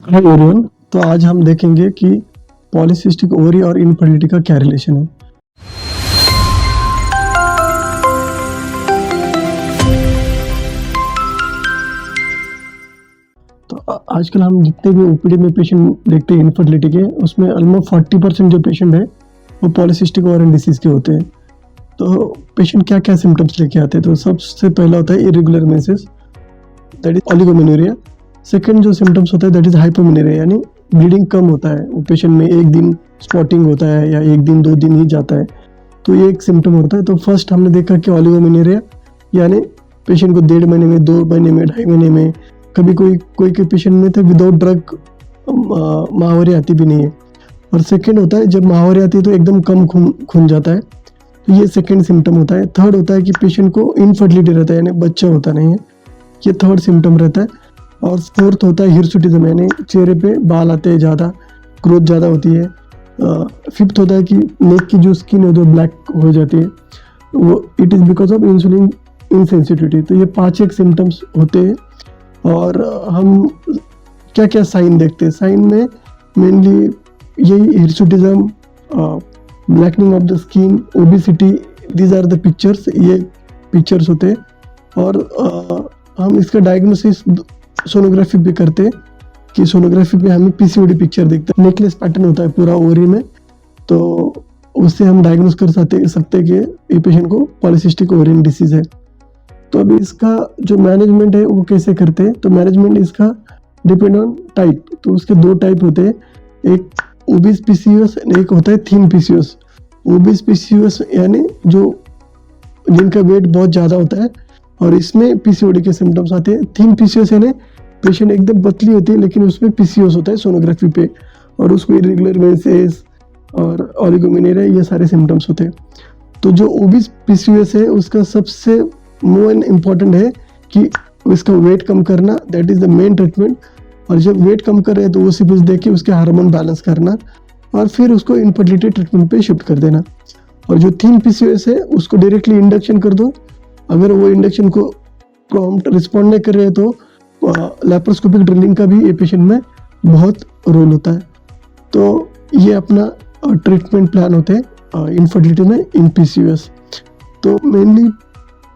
Hi everyone. तो आज हम देखेंगे कि पॉलीसिस्टिक ओवरी और इनफर्टिलिटी का क्या रिलेशन है। तो आजकल हम जितने भी ओपीडी में पेशेंट देखते हैं इनफर्टिलिटी के, उसमें ऑलमोस्ट 40% जो पेशेंट है वो पॉलीसिस्टिक ओवरियन डिसीज के होते हैं। तो पेशेंट क्या क्या सिम्टम्स लेके आते हैं, तो सबसे पहला होता है irregular menses, that is oligomenorrhoea. Second जो सिम्टम्स होता है दैट इज हाइपोमेनोरिया, यानी ब्लीडिंग कम होता है, वो पेशेंट में एक दिन स्पॉटिंग होता है या एक दिन 2 दिन ही जाता है, तो ये एक सिम्टम होता है। तो फर्स्ट हमने देखा कि ओलिगोमेनोरिया यानी पेशेंट को 1.5 महीने में, 2 महीने में, 2.5 महीने में, कभी कोई के पेशेंट में तो विदाउट ड्रग माहवारी आती भी नहीं है। और सेकेंड होता है जब माहवारी आती है तो एकदम कम खून जाता है, तो ये सेकेंड सिम्टम होता है। थर्ड होता है कि पेशेंट को इनफर्टिलिटी रहता है, यानी बच्चा होता नहीं है, ये थर्ड सिम्टम रहता है। और फोर्थ होता है हिरसुटिज्म, यानी चेहरे पे बाल आते हैं ज़्यादा, ग्रोथ ज़्यादा होती है। फिफ्थ होता है कि नेक की जो स्किन है जो ब्लैक हो जाती है, वो it is because of insulin insensitivity. तो ये 5 एक सिम्टम्स होते हैं। और हम क्या क्या साइन देखते हैं, साइन में मेनली यही hirsutism, blackening of the skin, obesity, these are the pictures, ये पिक्चर्स होते हैं। और हम इसका डायग्नोसिस सोनोग्राफी भी करते हैं कि सोनोग्राफी पे हमें पीसीओडी पिक्चर दिखता है, नेकलेस पैटर्न होता है पूरा ओवरी में, तो उससे हम डायग्नोस कर सकते हैं कि ये पेशेंट को पॉलीसिस्टिक ओवरियन डिसीज है। तो अभी इसका जो मैनेजमेंट है वो कैसे करते हैं, तो मैनेजमेंट इसका डिपेंड ऑन टाइप। तो उसके 2 टाइप होते हैं, एक ओबिस पीसीओएस, एक होता है थिन पीसीओएस। ओबिस पीसीओएस यानी जो जिनका वेट बहुत ज़्यादा होता है, और इसमें पीसीओडी के सिम्टम्स आते हैं। थिन पीसीओएस यानी पेशेंट एकदम पतली होती है लेकिन उसमें पीसीओएस होता है सोनोग्राफी पे, और उसको इरेगुलर मेंसेस और ओलिगोमेनोरिया ये सारे सिम्टम्स होते हैं। तो जो ओबिस पीसीओएस है उसका सबसे मोस्ट इम्पॉर्टेंट है कि उसका वेट कम करना, that is the main treatment. और जब वेट कम कर रहे हैं तो वो सिर्फ देख के उसके हार्मोन बैलेंस करना, और फिर उसको इनफर्टिलिटी ट्रीटमेंट पे शिफ्ट कर देना। और जो थिन पीसीओएस है उसको डायरेक्टली इंडक्शन कर दो, अगर वो इंडक्शन को प्रॉम्प्ट रिस्पॉन्ड नहीं कर रहे हैं तो लैप्रोस्कोपिक ड्रिलिंग का भी ये पेशेंट में बहुत रोल होता है। तो ये अपना ट्रीटमेंट प्लान होते हैं इनफर्टिलिटी में इन पीसीओएस। तो mainly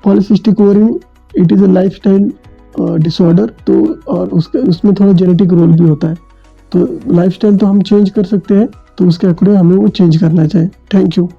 polycystic ovary it is a lifestyle disorder, तो और उसमें थोड़ा जेनेटिक रोल भी होता है। तो लाइफस्टाइल तो हम चेंज कर सकते हैं, तो उसके अकॉर्डिंग हमें वो चेंज करना चाहिए। Thank you.